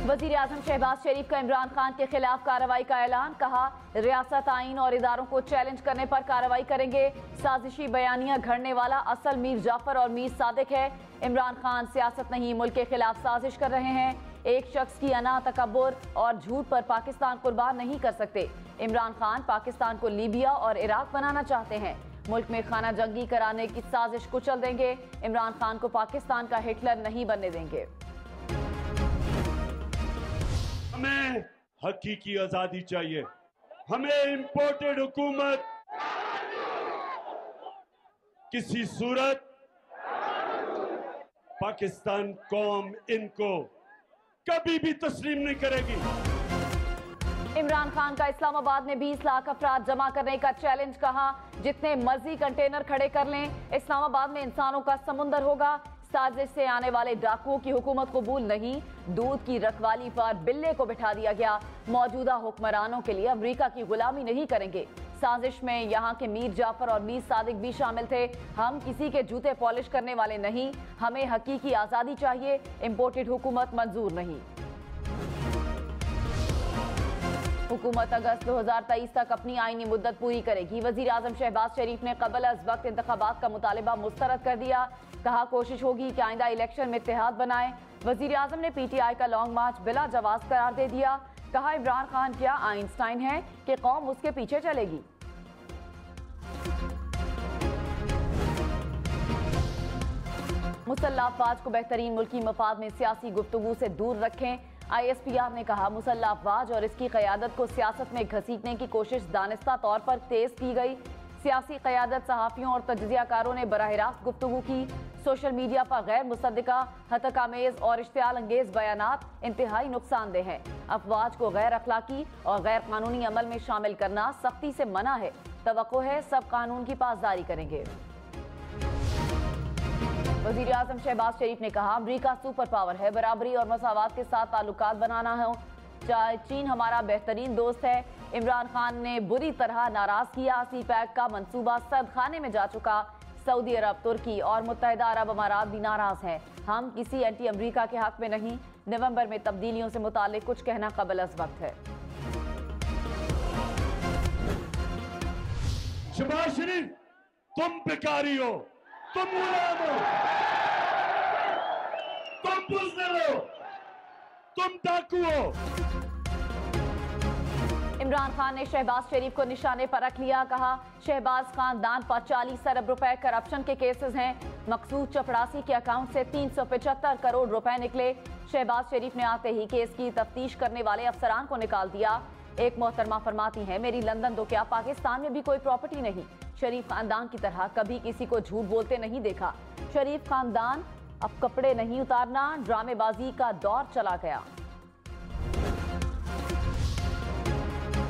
वजीर आजम शहबाज शरीफ का इमरान खान के खिलाफ कार्रवाई का ऐलान। कहा, रियासत आइन और इदारों को चैलेंज करने पर कार्रवाई करेंगे। साजिशी बयानियां घड़ने वाला असल मीर जाफर और मीर सादिक है। इमरान खान सियासत नहीं मुल्क के खिलाफ साजिश कर रहे हैं। एक शख्स की अना, तकब्बुर और झूठ पर पाकिस्तान कुर्बान नहीं कर सकते। इमरान खान पाकिस्तान को लीबिया और इराक बनाना चाहते हैं। मुल्क में खाना जंगी कराने की साजिश कुचल देंगे। इमरान खान को पाकिस्तान का हिटलर नहीं बनने देंगे। हमें हकीकी आजादी चाहिए। हमें इंपोर्टेड हुकूमत किसी सूरत पाकिस्तान कौम इनको कभी भी तस्लीम नहीं करेगी। इमरान खान का इस्लामाबाद में 20 लाख अफराद जमा करने का चैलेंज। कहा, जितने मर्जी कंटेनर खड़े कर लें, इस्लामाबाद में इंसानों का समुंदर होगा। साजिश से आने वाले डाकुओं की हुकूमत कबूल नहीं। दूध की रखवाली पर बिल्ले को बिठा दिया गया। मौजूदा हुक्मरानों के लिए अमेरिका की गुलामी नहीं करेंगे। साजिश में यहाँ के मीर जाफर और मीर सादिक भी शामिल थे। हम किसी के जूते पॉलिश करने वाले नहीं। हमें हकीकी आज़ादी चाहिए, इंपोर्टेड हुकूमत मंजूर नहीं। हुकूमत अगस्त 2023 तक अपनी आईनी मुद्दत पूरी करेगी। वजीर आजम शहबाज शरीफ ने कबल अज वक्त इंतखाबात का मुतालिबा मुस्तरद कर दिया। कहा, कोशिश होगी कि आइंदा इलेक्शन में इत्तेहाद बनाए। वजीर आजम ने PTI का लॉन्ग मार्च बिला जवाज करार दे दिया। कहा, इमरान खान क्या आइंस्टाइन है कि कौम उसके पीछे चलेगी। मुसल्लह अफवाज को बेहतरीन मुल्की मफाद में सियासी गुफ्तगू से दूर रखें। ISPR ने कहा, मुसल्लह अफवाज और इसकी क़यादत को सियासत में घसीटने की कोशिश दानिस्ता तौर पर तेज की गई। सियासी क़यादत, सहाफ़ियों और तज्ज़ियाकारों ने बराह रास्त गुफ्तगू की। सोशल मीडिया पर गैर मुसद्दिका, हतकामेज़ और इश्तियाल अंगेज़ बयानात इंतहाई नुकसानदेह हैं। अफवाज को गैर अखलाकी और गैर कानूनी अमल में शामिल करना सख्ती से मना है। तवक्को है सब कानून की पासदारी करेंगे। वज़ीर आज़म शहबाज शरीफ ने कहा, अमरीका सुपर पावर है, बराबरी और मसावात के साथ ताल्लुकात बनाना हो। चीन हमारा बेहतरीन दोस्त है। इमरान खान ने बुरी तरह नाराज किया। CPEC का मंसूबा सद खाने में जा चुका। सऊदी अरब, तुर्की और मुत्तहिदा अरब अमारात भी नाराज हैं। हम किसी एंटी अमरीका के हक में नहीं। नवंबर में तब्दीलियों से मुतालिक कुछ कहना कबल अज वक्त है। शहबाज शरीफ, तुम बेकारी हो, तुम गुलाम हो, तुम बुज़दिल हो, तुम डाकू हो। इमरान खान ने शहबाज शरीफ को निशाने पर रख लिया। कहा, शहबाज खानदान पर 40 अरब रुपए करप्शन के केसेस हैं। मकसूद चपड़ासी के अकाउंट से 375 करोड़ रुपए निकले। शहबाज शरीफ ने आते ही केस की तफ्तीश करने वाले अफसरान को निकाल दिया। एक मोहतरमा फरमाती हैं, मेरी लंदन तो क्या पाकिस्तान में भी कोई प्रॉपर्टी नहीं। शरीफ खानदान की तरह कभी किसी को झूठ बोलते नहीं देखा। शरीफ खानदान अब कपड़े नहीं उतारना, ड्रामेबाजी का दौर चला गया।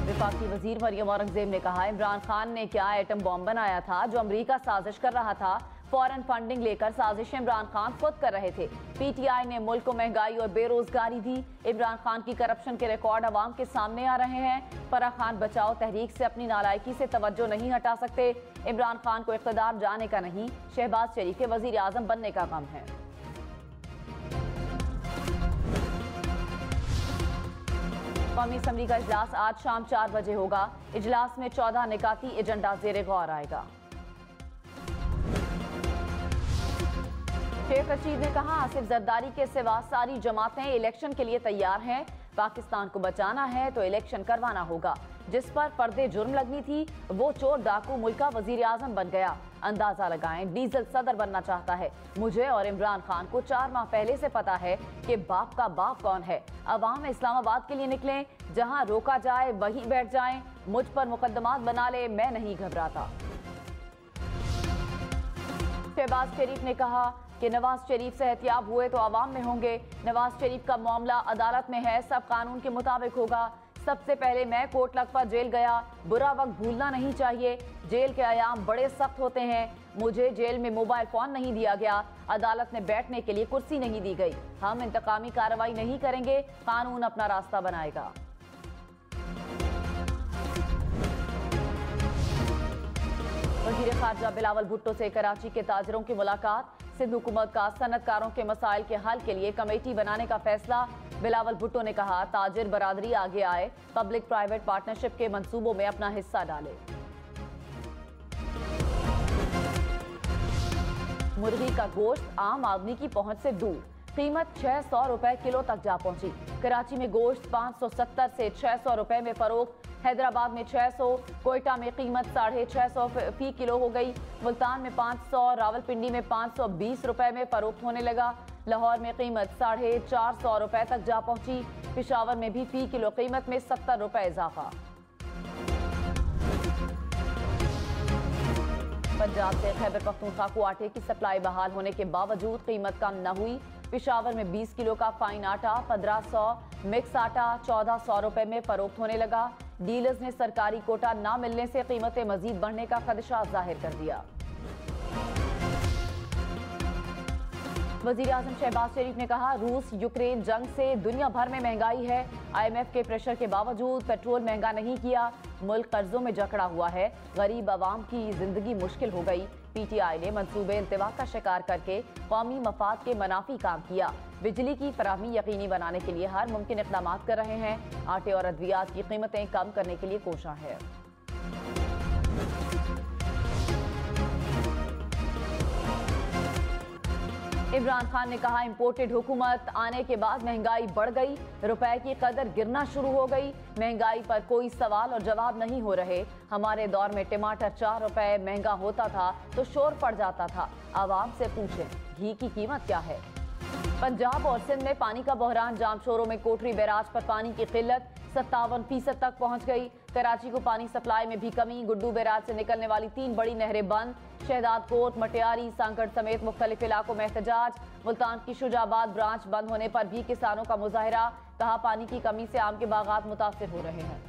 वफाकी वजीर मरियम औरंगजेब ने कहा, इमरान खान ने क्या एटम बॉम्ब बनाया था जो अमेरिका साजिश कर रहा था। फॉरेन फंडिंग लेकर साजिश इमरान खान खुद कर रहे थे। PTI ने मुल्क को महंगाई और बेरोजगारी दी। इमरान खान की करप्शन के रिकॉर्ड अवाम के सामने आ रहे हैं। फराह खान बचाओ तहरीक से अपनी नालायकी से तवज्जो नहीं हटा सकते। इमरान खान को इख्तिदार जाने का नहीं, शहबाज शरीफ के वजीर आजम बनने का गम है। कौमी असम्बली का इजलास आज शाम 4 बजे होगा। इजलास में 14 निकाती एजेंडा ज़ेरे गौर आएगा। शेख रशीद ने कहा, आसिफ जरदारी के सिवा सारी जमातें इलेक्शन के लिए तैयार हैं। पाकिस्तान को बचाना है तो इलेक्शन करवाना होगा। जिस पर पर्दे जुर्म लगनी थी वो चोर डाकू मुल्क का वजीर आजम बन गया। अंदाजा लगाएं, डीजल सदर बनना चाहता है। मुझे और इमरान खान को 4 माह पहले से पता है कि बाप का बाप कौन है। अवाम इस्लामाबाद के लिए निकलें, जहां रोका जाए वहीं बैठ जाएं। मुझ पर मुकदमात बना ले, मैं नहीं घबराता। शहबाज शरीफ ने कहा कि नवाज शरीफ सेहतियाब हुए तो आवाम में होंगे। नवाज शरीफ का मामला अदालत में है, सब कानून के मुताबिक होगा। सबसे पहले मैं कोट लखपत जेल गया, बुरा वक्त भूलना नहीं चाहिए। जेल के आयाम बड़े सख्त होते हैं। मुझे जेल में मोबाइल फोन नहीं दिया गया, अदालत में बैठने के लिए कुर्सी नहीं दी गई। हम इंतकामी कार्रवाई नहीं करेंगे, कानून अपना रास्ता बनाएगा। वज़ीर ख़ारजा बिलावल भुट्टो से कराची के ताजरों की मुलाकात। सिंध हुकूमत का सनतकारों के मसाइल के हल के लिए कमेटी बनाने का फैसला। बिलावल भुट्टो ने कहा, ताजिर बरादरी आगे आए, पब्लिक प्राइवेट पार्टनरशिप के मंसूबों में अपना हिस्सा डाले। मुर्गी का गोश्त आम आदमी की पहुंच से दूर, कीमत 600 रुपए किलो तक जा पहुंची। कराची में गोश्त 570 से 600 रुपए में फरोख्त, हैदराबाद में 600, कोयटा में कीमत 650 फी किलो हो गई। मुल्तान में 500, रावलपिंडी में 520 रुपए में फरोख्त होने लगा। लाहौर में कीमत 450 रुपए तक जा पहुंची। पेशावर में भी फी किलो कीमत में 70 रुपए इजाफा। पंजाब से खैबर पख्तूनख्वा को आटे की सप्लाई बहाल होने के बावजूद कीमत कम न हुई। पेशावर में 20 किलो का फाइन आटा 1500, मिक्स आटा 1400 रुपए में फरोख्त होने लगा। डीलर्स ने सरकारी कोटा न मिलने से कीमतें मजीद बढ़ने का खदशा जाहिर कर दिया। वजीर आजम शहबाज शरीफ ने कहा, रूस यूक्रेन जंग से दुनिया भर में महंगाई है। IMF के प्रेशर के बावजूद पेट्रोल महंगा नहीं किया। मुल्क कर्जों में जकड़ा हुआ है, गरीब आवाम की जिंदगी मुश्किल हो गई। PTI ने मंसूबे इंतवा का शिकार करके कौमी मफाद के मुनाफी काम किया। बिजली की फराहमी यकीनी बनाने के लिए हर मुमकिन इक़दाम कर रहे हैं। आटे और अद्वियात की कीमतें कम करने के लिए कोशिश है। इमरान खान ने कहा, इंपोर्टेड हुकूमत आने के बाद महंगाई बढ़ गई, रुपए की कदर गिरना शुरू हो गई। महंगाई पर कोई सवाल और जवाब नहीं हो रहे। हमारे दौर में टमाटर 4 रुपए महंगा होता था तो शोर पड़ जाता था। आवाम से पूछें, घी की कीमत क्या है। पंजाब और सिंध में पानी का बहरान, जामशोरों में कोटरी बैराज पर पानी की किल्लत 57% तक पहुंच गई। कराची को पानी सप्लाई में भी कमी, गुड्डू बैराज से निकलने वाली 3 बड़ी नहरें बंद। शहदाद कोट, मटियारी, सांकड़ समेत मुख्तलिफ इलाकों में एहतजाज। मुल्तान की शुजाबाद ब्रांच बंद होने पर भी किसानों का मुजाहरा, कहा पानी की कमी से आम के बागात मुतासिर हो रहे हैं।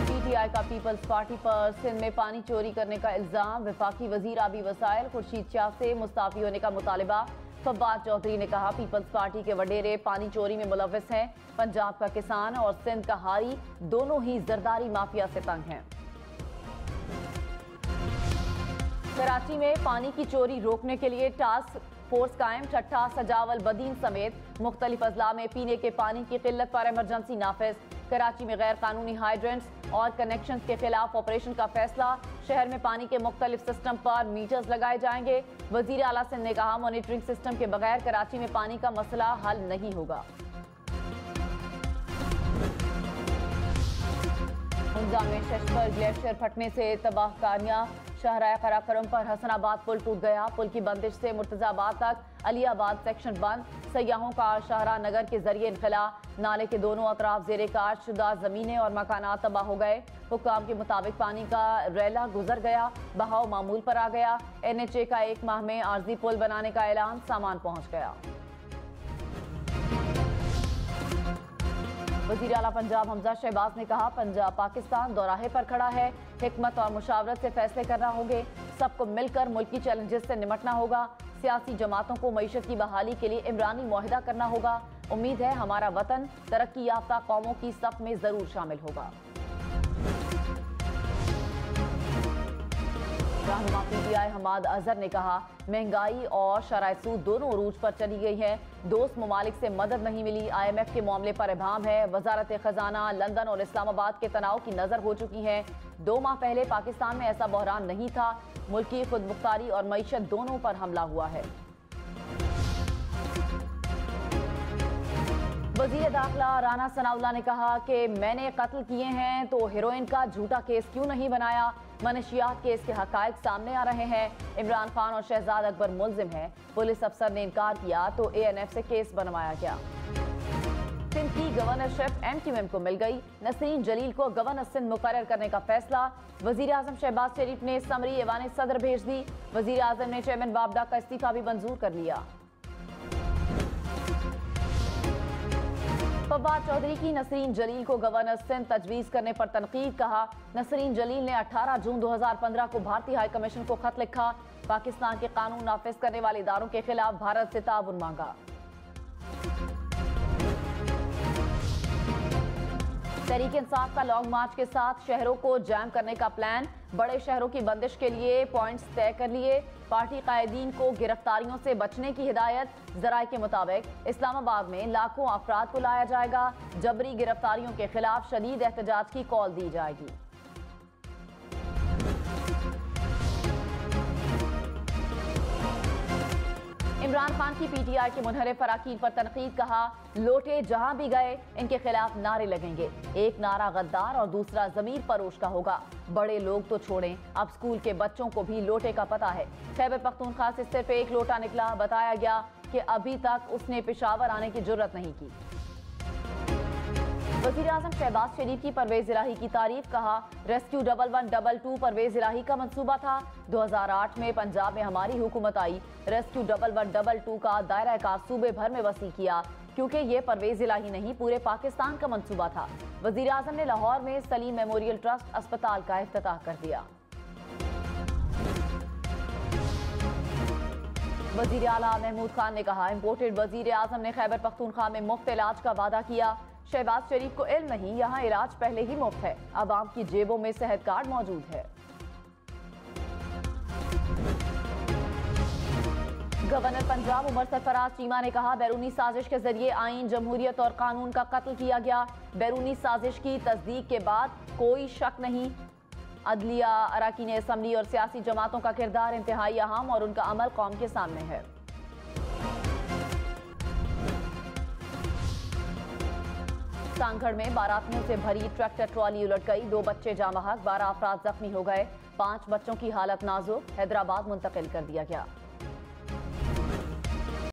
PTI का पीपल्स पार्टी पर सिंध में पानी चोरी करने का इल्जाम। वफाकी वजीर आबी वसाइल खुर्शीद शाह से मुस्ताफी होने का मुतालिबा। फवाद चौधरी ने कहा, पीपल्स पार्टी के वडेरे पानी चोरी में मुलव्विस हैं। पंजाब का किसान और सिंध का हारी दोनों ही जरदारी माफिया से तंग हैं। कराची में पानी की चोरी रोकने के लिए टास्क फोर्स कायम। ठट्ठा, सजावल, बदीन समेत मुख्तलिफ अजला में पीने के पानी की किल्लत पर इमरजेंसी नाफिज। कराची में गैर कानूनी हाइड्रेंट्स और कनेक्शन के खिलाफ ऑपरेशन का फैसला। शहर में पानी के मुख्तलिफ सिस्टम पर मीटर्स लगाए जाएंगे। वजीर आला सिंध ने कहा, मॉनिटरिंग सिस्टम के बगैर कराची में पानी का मसला हल नहीं होगा। हुंजा में शशबर ग्लेशियर फटने से तबाहकारियां। शाहराह कराकरम पर हसनाबाद पुल टूट गया। पुल की बंदिश से मुर्तजाबाद तक अलियाबाद सेक्शन बंद। सयाहों का शाहरा नगर के जरिए इनखला। नाले के दोनों अतराफ जेरे काट शुदा जमीनें और मकानात तबाह हो गए। हुक्काम के मुताबिक पानी का रैला गुजर गया, बहाव मामूल पर आ गया। NHA का 1 माह में आर्जी पुल बनाने का ऐलान, सामान पहुंच गया। वजीर आला पंजाब हमजा शहबाज ने कहा, पंजाब पाकिस्तान दौराहे पर खड़ा है। हिकमत और मुशावरत से फैसले करना होंगे। सबको मिलकर मुल्की चैलेंजेस से निपटना होगा। सियासी जमातों को मईशत की बहाली के लिए इमरानी मुआहिदा करना होगा। उम्मीद है हमारा वतन तरक्की याफ्ता कौमों की सफ में जरूर शामिल होगा। रहनुमा PTI हमाद अजहर ने कहा, महंगाई और शराइत सूद दोनों अरूज पर चली गई है। दोस्त ममालिक से मदद नहीं मिली। IMF के मामले पर इबाम है। वजारत खजाना लंदन और इस्लामाबाद के तनाव की नजर हो चुकी है। 2 माह पहले पाकिस्तान में ऐसा बहरान नहीं था। मुल्की खुदमुख्तारी और मईशत दोनों पर हमला हुआ है। वजीर दाखिला राना सनाउल्लाह ने कहा कि मैंने कत्ल किए हैं तो हेरोइन का झूठा केस क्यों नहीं बनाया। मनशियात केस के हकायक सामने आ रहे हैं। इमरान खान और शहजाद अकबर मुल्जिम हैं। पुलिस अफसर ने इनकार किया तो ANF से केस बनवाया गया। सिंध की गवर्नरशिप MQM को मिल गई। नसरीन जलील को गवर्नर सिंध मुकर्रर करने का फैसला। वजीर आजम शहबाज शरीफ ने समरी ऐवान सदर भेज दी। वजीर आजम ने चेयरमैन वाबडा का इस्तीफा भी मंजूर कर लिया। फवाद चौधरी की नसरीन जलील को गवर्नर सिंध तजवीज़ करने पर तनकीद। कहा, नसरीन जलील ने 18 जून 2015 को भारतीय हाई कमीशन को खत लिखा। पाकिस्तान के कानून नाफिज करने वाले इदारों के खिलाफ भारत से ताउन मांगा। तहरीक इंसाफ का लॉन्ग मार्च के साथ शहरों को जैम करने का प्लान। बड़े शहरों की बंदिश के लिए पॉइंट्स तय कर लिए। पार्टी कायदीन को गिरफ्तारियों से बचने की हिदायत। जराये के मुताबिक इस्लामाबाद में लाखों अफराद को लाया जाएगा। जबरी गिरफ्तारियों के खिलाफ शदीद एहतजाज की कॉल दी जाएगी। इमरान खान की पीटीआई के मुनहरिफ अरकान पर तनकीद। कहा, लोटे जहां भी गए इनके खिलाफ नारे लगेंगे। एक नारा गद्दार और दूसरा जमीर फरोश का होगा। बड़े लोग तो छोड़ें, अब स्कूल के बच्चों को भी लोटे का पता है। खैबर पख्तूनख्वा से सिर्फ एक लोटा निकला। बताया गया कि अभी तक उसने पेशावर आने की जुर्रत नहीं की। वज़ीर आज़म शहबाज शरीफ की परवेज इलाही की तारीफ। कहा, रेस्क्यू 1112 परवेज इलाही का मंसूबा था। 2008 में पंजाब में हमारी हुकूमत आई। रेस्क्यू 1112 का दायरा कार सूबे भर में वसी किया, क्योंकि ये परवेज इलाही नहीं पूरे पाकिस्तान का मंसूबा था। वज़ीर आज़म ने लाहौर में सलीम मेमोरियल ट्रस्ट अस्पताल का इफ्तिताह कर दिया। वज़ीर आला महमूद खान ने कहा, इम्पोर्टेड वज़ीर आज़म ने खैबर पख्तूनख्वा में मुफ्त इलाज का वादा किया। शहबाज शरीफ को इल्म नहीं, यहाँ इलाज पहले ही मुफ्त है। आवाम की जेबों में सेहत कार्ड मौजूद है। गवर्नर पंजाब उमर सरफराज चीमा ने कहा, बैरूनी साजिश के जरिए आईन, जमहूरियत और कानून का कत्ल किया गया। बैरूनी साजिश की तस्दीक के बाद कोई शक नहीं। अदलिया, अरकान असम्बली और सियासी जमातों का किरदार इंतहाई अहम और उनका अमल कौम के सामने है। सांगढ़ में बारातियों से भरी ट्रैक्टर ट्रॉली उलट गई। 2 बच्चे जाँ बहक, 12 अफराद जख्मी हो गए। 5 बच्चों की हालत नाजुक। हैदराबाद मुंतकिल कर दिया गया।